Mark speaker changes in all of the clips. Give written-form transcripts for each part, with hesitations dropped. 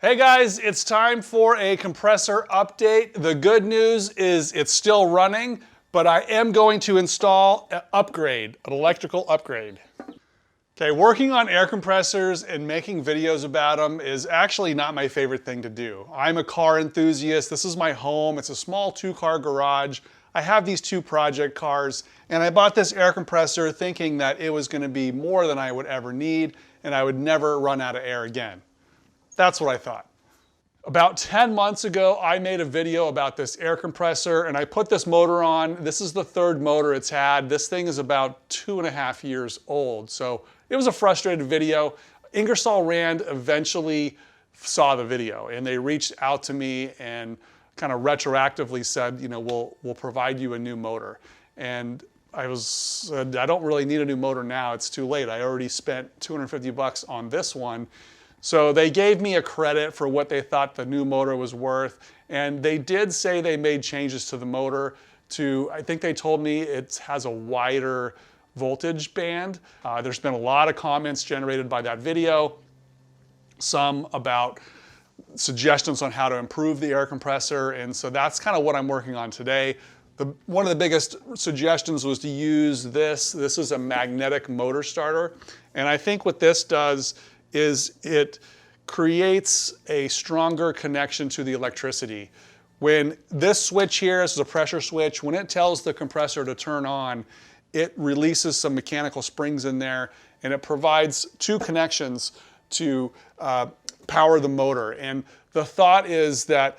Speaker 1: Hey guys, it's time for a compressor update. The good news is it's still running, but I am going to install an upgrade, an electrical upgrade. Okay, working on air compressors and making videos about them is actually not my favorite thing to do. I'm a car enthusiast. This is my home. It's a small 2-car garage. I have these 2 project cars, and I bought this air compressor thinking that it was going to be more than I would ever need, and I would never run out of air again. That's what I thought. About 10 months ago, I made a video about this air compressor and I put this motor on. This is the 3rd motor it's had. This thing is about 2.5 years old. So it was a frustrated video. Ingersoll Rand eventually saw the video and they reached out to me and kind of retroactively said, you know, we'll provide you a new motor. And I don't really need a new motor now. It's too late. I already spent $250 on this one. So they gave me a credit for what they thought the new motor was worth, and they did say they made changes to the motor to, I think they told me it has a wider voltage band. There's been a lot of comments generated by that video, some about suggestions on how to improve the air compressor, and so that's kind of what I'm working on today. One of the biggest suggestions was to use this. This is a magnetic motor starter, and I think what this does is it creates a stronger connection to the electricity. When this switch here, this is a pressure switch, when it tells the compressor to turn on, it releases some mechanical springs in there and it provides 2 connections to power the motor. And the thought is that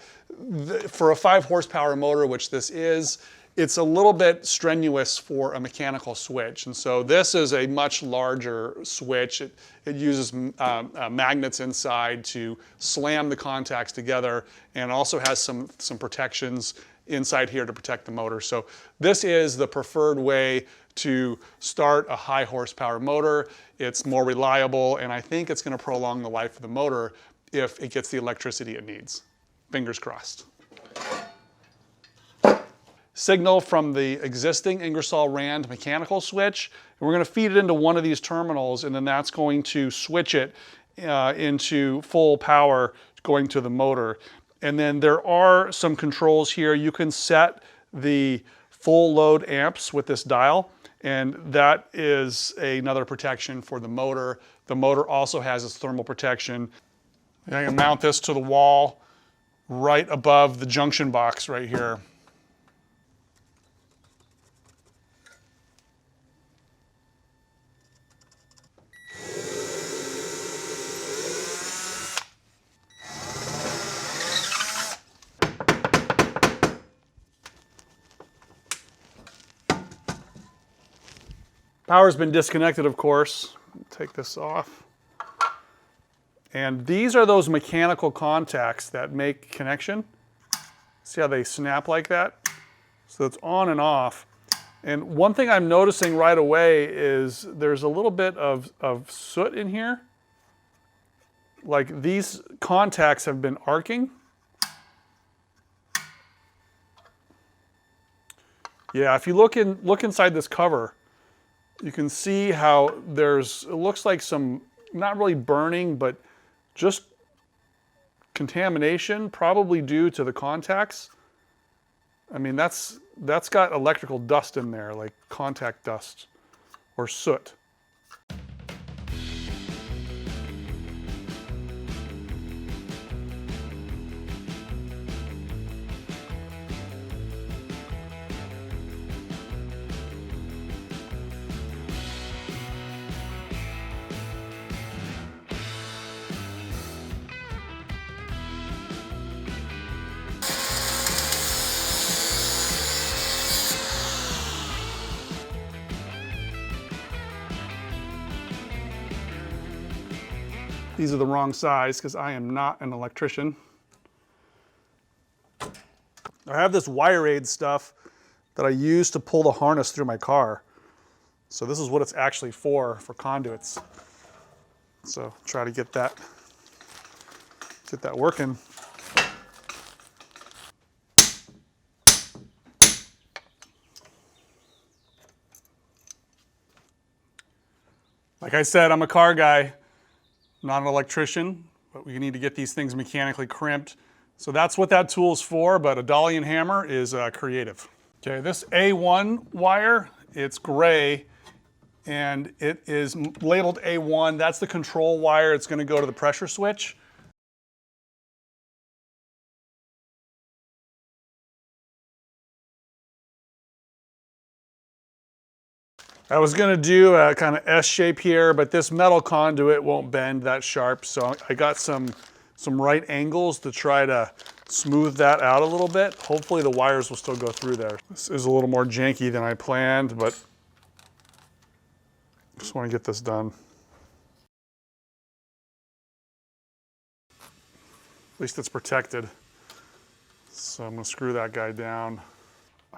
Speaker 1: for a 5 horsepower motor, which this is, it's a little bit strenuous for a mechanical switch. And so this is a much larger switch. It uses magnets inside to slam the contacts together and also has some protections inside here to protect the motor. So this is the preferred way to start a high horsepower motor. It's more reliable and I think it's going to prolong the life of the motor if it gets the electricity it needs. Fingers crossed. Signal from the existing Ingersoll Rand mechanical switch. And we're going to feed it into one of these terminals and then that's going to switch it into full power going to the motor. And then there are some controls here. You can set the full load amps with this dial and that is another protection for the motor. The motor also has its thermal protection. And I can mount this to the wall right above the junction box right here. Power's been disconnected, of course. Take this off. And these are those mechanical contacts that make connection. See how they snap like that? So it's on and off. And one thing I'm noticing right away is there's a little bit of soot in here. Like these contacts have been arcing. Yeah, if you look inside this cover, you can see how it looks like some, not really burning, but just contamination, probably due to the contacts. I mean, that's got electrical dust in there, like contact dust or soot. These are the wrong size because I am not an electrician. I have this wire aid stuff that I use to pull the harness through my car. So this is what it's actually for conduits. So try to get that working. Like I said, I'm a car guy, not an electrician, but we need to get these things mechanically crimped. So that's what that tool's for, but a dolly and hammer is creative. Okay, this A1 wire, it's gray, and it is labeled A1. That's the control wire. It's gonna go to the pressure switch. I was gonna do a kind of S shape here, but this metal conduit won't bend that sharp, so I got some right angles to try to smooth that out a little bit. Hopefully the wires will still go through there. This is a little more janky than I planned, but just want to get this done. At least it's protected. So I'm gonna screw that guy down.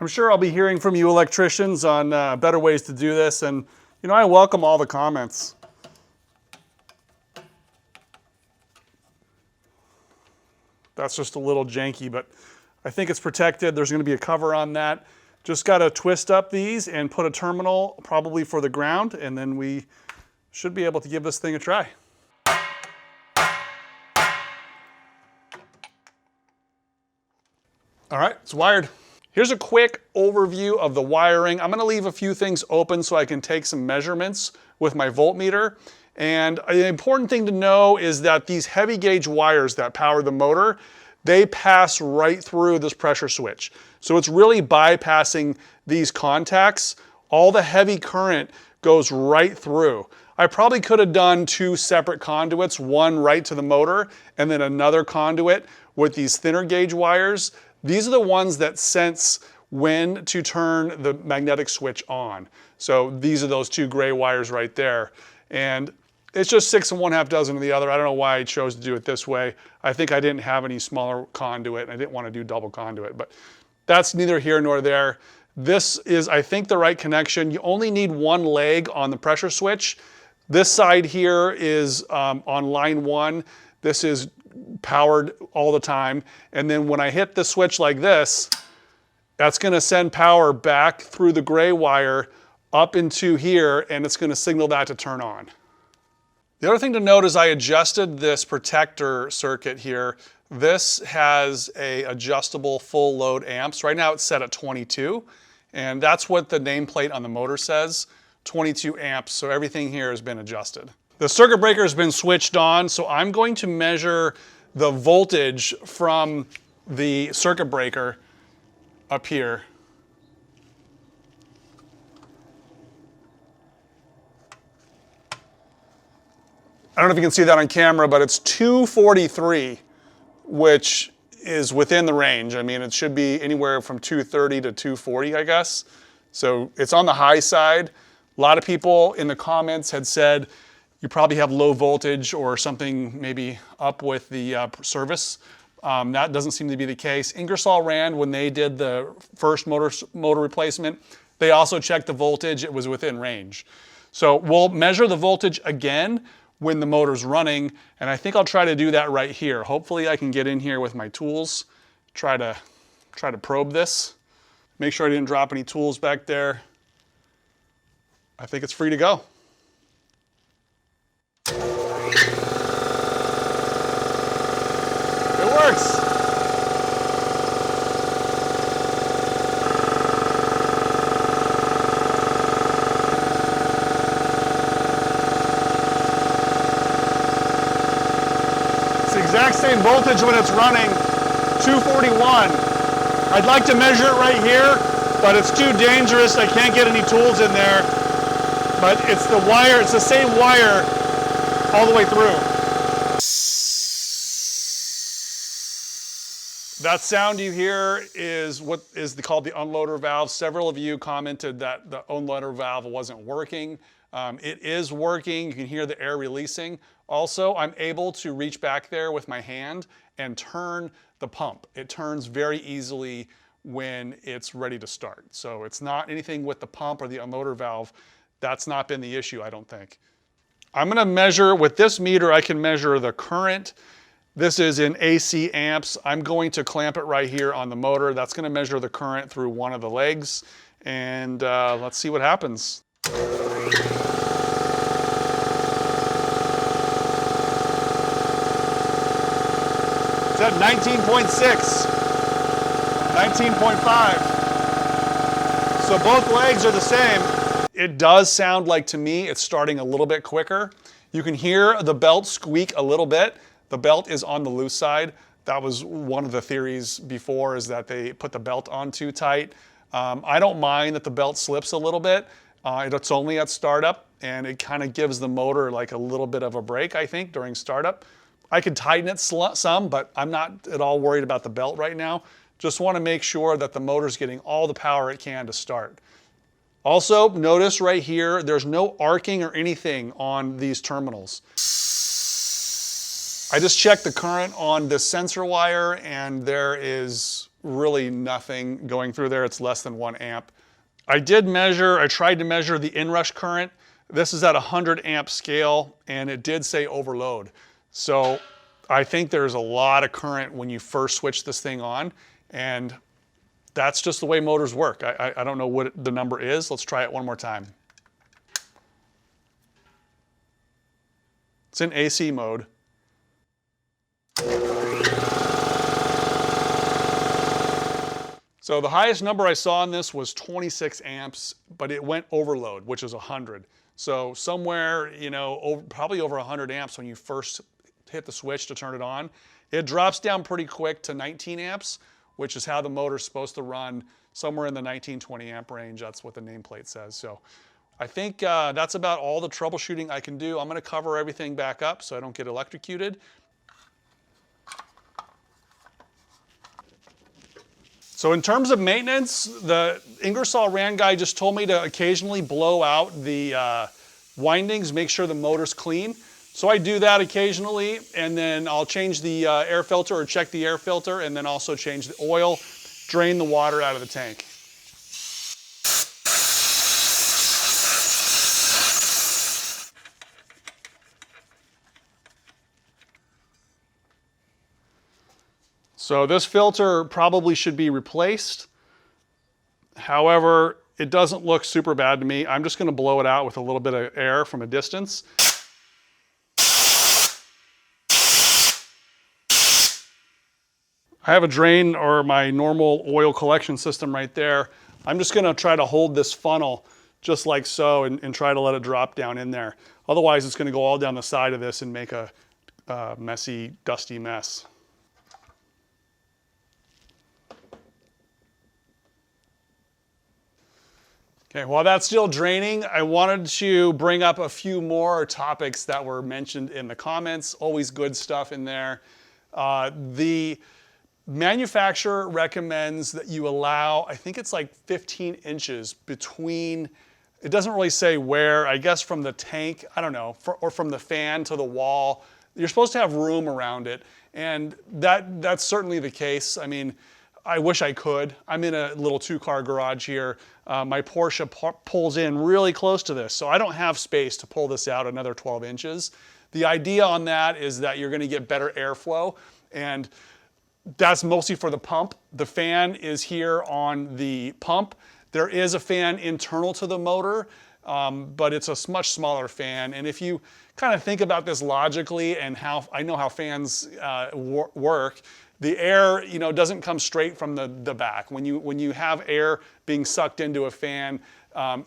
Speaker 1: I'm sure I'll be hearing from you electricians on better ways to do this, and you know, I welcome all the comments. That's just a little janky, but I think it's protected. There's gonna be a cover on that. Just gotta twist up these and put a terminal probably for the ground, and then we should be able to give this thing a try. All right, it's wired. Here's a quick overview of the wiring. I'm gonna leave a few things open so I can take some measurements with my voltmeter. And the important thing to know is that these heavy gauge wires that power the motor, they pass right through this pressure switch. So it's really bypassing these contacts. All the heavy current goes right through. I probably could have done two separate conduits, one right to the motor and then another conduit with these thinner gauge wires. These are the ones that sense when to turn the magnetic switch on. So these are those two gray wires right there. And it's just 6 1/2 dozen of the other. I don't know why I chose to do it this way. I think I didn't have any smaller conduit and I didn't want to do double conduit, but that's neither here nor there. This is, I think, the right connection. You only need one leg on the pressure switch. This side here is on line 1. This is powered all the time. And then when I hit the switch like this, that's gonna send power back through the gray wire up into here, and it's gonna signal that to turn on. The other thing to note is I adjusted this protector circuit here. This has a adjustable full load amps. Right now it's set at 22, and that's what the nameplate on the motor says, 22 amps, so everything here has been adjusted. The circuit breaker has been switched on, so I'm going to measure the voltage from the circuit breaker up here. I don't know if you can see that on camera, but it's 243, which is within the range. I mean, it should be anywhere from 230 to 240, I guess. So it's on the high side. A lot of people in the comments had said, you probably have low voltage or something maybe up with the service. That doesn't seem to be the case. Ingersoll Rand, when they did the first motor replacement, they also checked the voltage. It was within range. So we'll measure the voltage again when the motor's running, and I think I'll try to do that right here. Hopefully I can get in here with my tools, try to probe this. Make sure I didn't drop any tools back there. I think it's free to go. It works. It's the exact same voltage when it's running, 241. I'd like to measure it right here, but it's too dangerous. I can't get any tools in there. But it's the wire, it's the same wire all the way through. That sound you hear is what is called the unloader valve. Several of you commented that the unloader valve wasn't working. It is working. You can hear the air releasing. Also, I'm able to reach back there with my hand and turn the pump. It turns very easily when it's ready to start. So it's not anything with the pump or the unloader valve. That's not been the issue, I don't think. I'm gonna measure, with this meter, I can measure the current. This is in AC amps. I'm going to clamp it right here on the motor. That's gonna measure the current through one of the legs. And let's see what happens. at 19.6, 19.5. So both legs are the same. It does sound like, to me, it's starting a little bit quicker. You can hear the belt squeak a little bit. The belt is on the loose side. That was one of the theories before, is that they put the belt on too tight. I don't mind that the belt slips a little bit. It's only at startup, and it kind of gives the motor like a little bit of a break, I think, during startup. I could tighten it some, but I'm not at all worried about the belt right now. Just want to make sure that the motor's getting all the power it can to start. Also, notice right here, there's no arcing or anything on these terminals. I just checked the current on the sensor wire, and there is really nothing going through there. It's less than 1 amp. I tried to measure the inrush current. This is at 100 amp scale, and it did say overload. So I think there's a lot of current when you first switch this thing on, and that's just the way motors work. I don't know what the number is. Let's try it one more time. It's in AC mode. So the highest number I saw on this was 26 amps, but it went overload, which is 100. So somewhere, you know, probably over 100 amps when you first hit the switch to turn it on. It drops down pretty quick to 19 amps, which is how the motor's supposed to run, somewhere in the 19-20 amp range. That's what the nameplate says. So I think that's about all the troubleshooting I can do. I'm going to cover everything back up so I don't get electrocuted. So in terms of maintenance, the Ingersoll Rand guy just told me to occasionally blow out the windings, make sure the motor's clean. So I do that occasionally, and then I'll change the air filter or check the air filter, and then also change the oil, drain the water out of the tank. So this filter probably should be replaced. However, it doesn't look super bad to me. I'm just going to blow it out with a little bit of air from a distance. I have a drain, or my normal oil collection system right there. I'm just going to try to hold this funnel just like so, and try to let it drop down in there. Otherwise, it's going to go all down the side of this and make a messy, dusty mess. Okay, while that's still draining, I wanted to bring up a few more topics that were mentioned in the comments. Always good stuff in there. The manufacturer recommends that you allow, I think it's like 15 inches between, it doesn't really say where, I guess from the tank, I don't know, or from the fan to the wall. You're supposed to have room around it, and that's certainly the case. I mean, I wish I could. I'm in a little 2-car garage here. My Porsche pulls in really close to this, so I don't have space to pull this out another 12 inches. The idea on that is that you're gonna get better airflow, and that's mostly for the pump. The fan is here on the pump. There is a fan internal to the motor, but it's a much smaller fan. And if you kind of think about this logically, and how I know how fans work, the air, you know, doesn't come straight from the back. When you have air being sucked into a fan,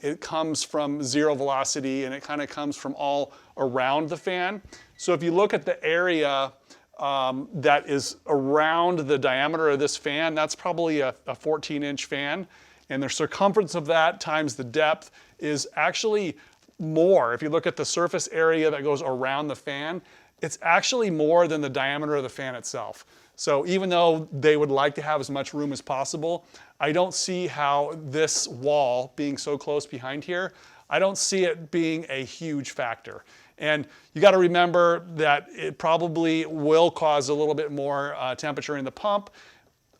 Speaker 1: it comes from zero velocity, and it kind of comes from all around the fan. So if you look at the area that is around the diameter of this fan, that's probably a 14-inch fan. And the circumference of that times the depth is actually more. If you look at the surface area that goes around the fan, it's actually more than the diameter of the fan itself. So even though they would like to have as much room as possible, I don't see how this wall being so close behind here, I don't see it being a huge factor. And you got to remember that it probably will cause a little bit more temperature in the pump.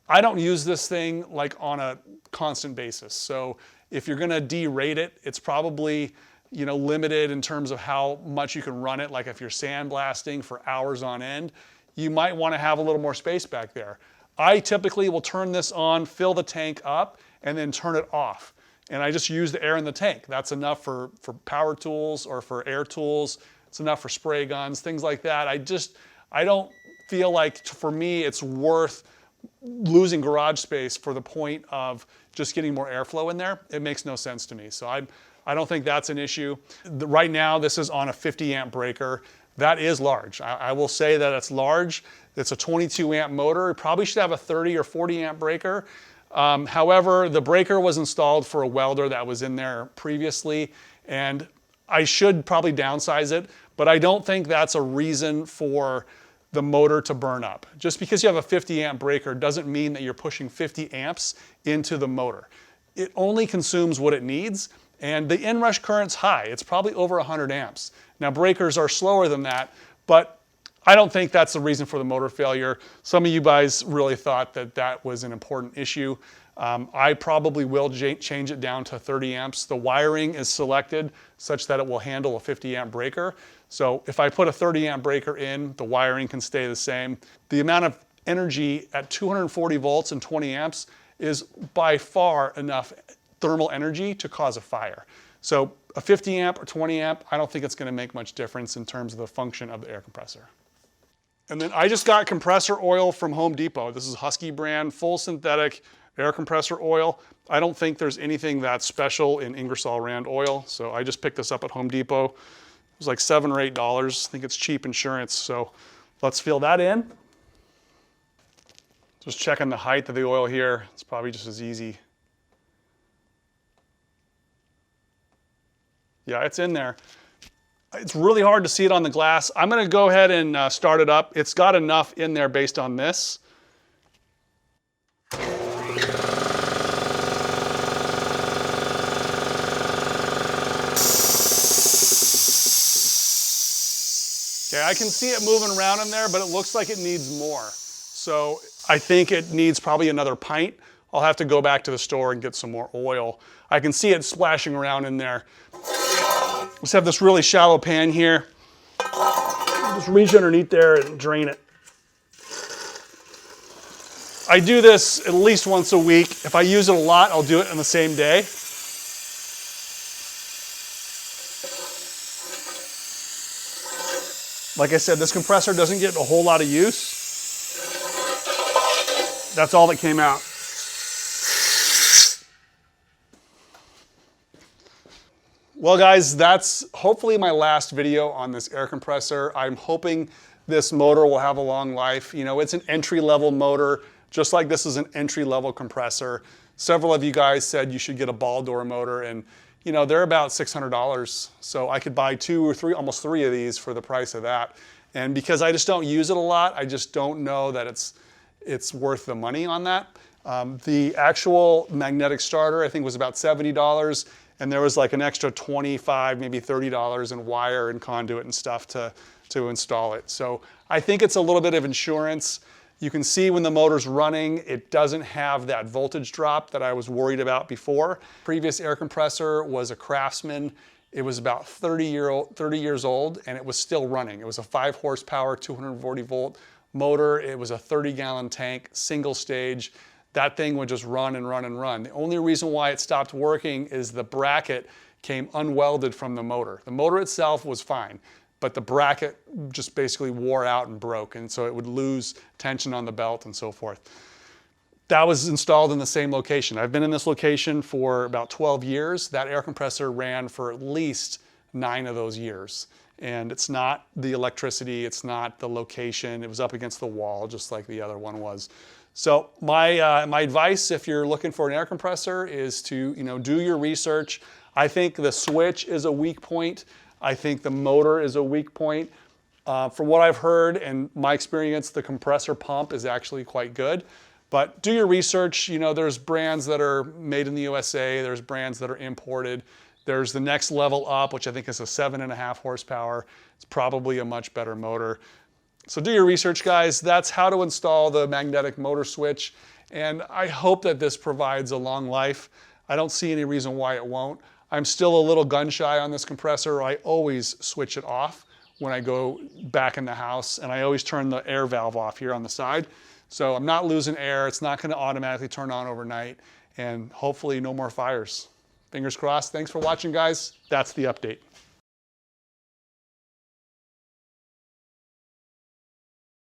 Speaker 1: I don't use this thing like on a constant basis. So if you're going to derate it, it's probably, you know, limited in terms of how much you can run it. Like if you're sandblasting for hours on end, you might want to have a little more space back there. I typically will turn this on, fill the tank up, and then turn it off. And I just use the air in the tank. That's enough for power tools or for air tools. It's enough for spray guns, things like that. I don't feel like, for me, it's worth losing garage space for the point of just getting more airflow in there. It makes no sense to me. So I don't think that's an issue. Right now, this is on a 50 amp breaker. That is large. I will say that it's large. It's a 22 amp motor. It probably should have a 30 or 40 amp breaker. However, the breaker was installed for a welder that was in there previously, and I should probably downsize it, but I don't think that's a reason for the motor to burn up. Just because you have a 50 amp breaker doesn't mean that you're pushing 50 amps into the motor. It only consumes what it needs, and the inrush current's high. It's probably over 100 amps. Now breakers are slower than that, but I don't think that's the reason for the motor failure. Some of you guys really thought that that was an important issue. I probably will change it down to 30 amps. The wiring is selected such that it will handle a 50 amp breaker. So if I put a 30 amp breaker in, the wiring can stay the same. The amount of energy at 240 volts and 20 amps is by far enough thermal energy to cause a fire. So a 50 amp or 20 amp, I don't think it's going to make much difference in terms of the function of the air compressor. And then I just got compressor oil from Home Depot. This is Husky brand, full synthetic air compressor oil. I don't think there's anything that special in Ingersoll Rand oil, so I just picked this up at Home Depot. It was like $7 or $8. I think it's cheap insurance, so let's fill that in. Just checking the height of the oil here. It's probably just as easy. Yeah, it's in there. It's really hard to see it on the glass. I'm gonna go ahead and start it up. It's got enough in there based on this. Okay, I can see it moving around in there, but it looks like it needs more. So I think it needs probably another pint. I'll have to go back to the store and get some more oil. I can see it splashing around in there. Let's have this really shallow pan here. Just reach underneath there and drain it. I do this at least once a week. If I use it a lot, I'll do it on the same day. Like I said, this compressor doesn't get a whole lot of use. That's all that came out. Well guys, that's hopefully my last video on this air compressor. I'm hoping this motor will have a long life. You know, it's an entry-level motor, just like this is an entry-level compressor. Several of you guys said you should get a ball door motor, and you know, they're about $600. So I could buy 2 or 3, almost 3 of these for the price of that. And because I just don't use it a lot, I just don't know that it's worth the money on that. The actual magnetic starter, I think, was about $70. And there was like an extra $25, maybe $30 in wire and conduit and stuff to install it. So I think it's a little bit of insurance. You can see when the motor's running, it doesn't have that voltage drop that I was worried about before. Previous air compressor was a Craftsman. It was about 30 years old, and it was still running. It was a 5 horsepower, 240 volt motor. It was a 30-gallon tank, single stage. That thing would just run and run and run. The only reason why it stopped working is the bracket came unwelded from the motor. The motor itself was fine, but the bracket just basically wore out and broke, and so it would lose tension on the belt and so forth. That was installed in the same location. I've been in this location for about 12 years. That air compressor ran for at least 9 of those years. And it's not the electricity, it's not the location. It was up against the wall, just like the other one was. So my advice, if you're looking for an air compressor, is to do your research. I think the switch is a weak point. I think the motor is a weak point. From what I've heard and my experience, the compressor pump is actually quite good. But do your research. There's brands that are made in the USA. There's brands that are imported. There's the next level up, which I think is a 7.5 horsepower. It's probably a much better motor. So do your research, guys. That's how to install the magnetic motor switch. And I hope that this provides a long life. I don't see any reason why it won't. I'm still a little gun shy on this compressor. I always switch it off when I go back in the house, and I always turn the air valve off here on the side. So I'm not losing air. It's not going to automatically turn on overnight, and hopefully no more fires. Fingers crossed. Thanks for watching, guys. That's the update.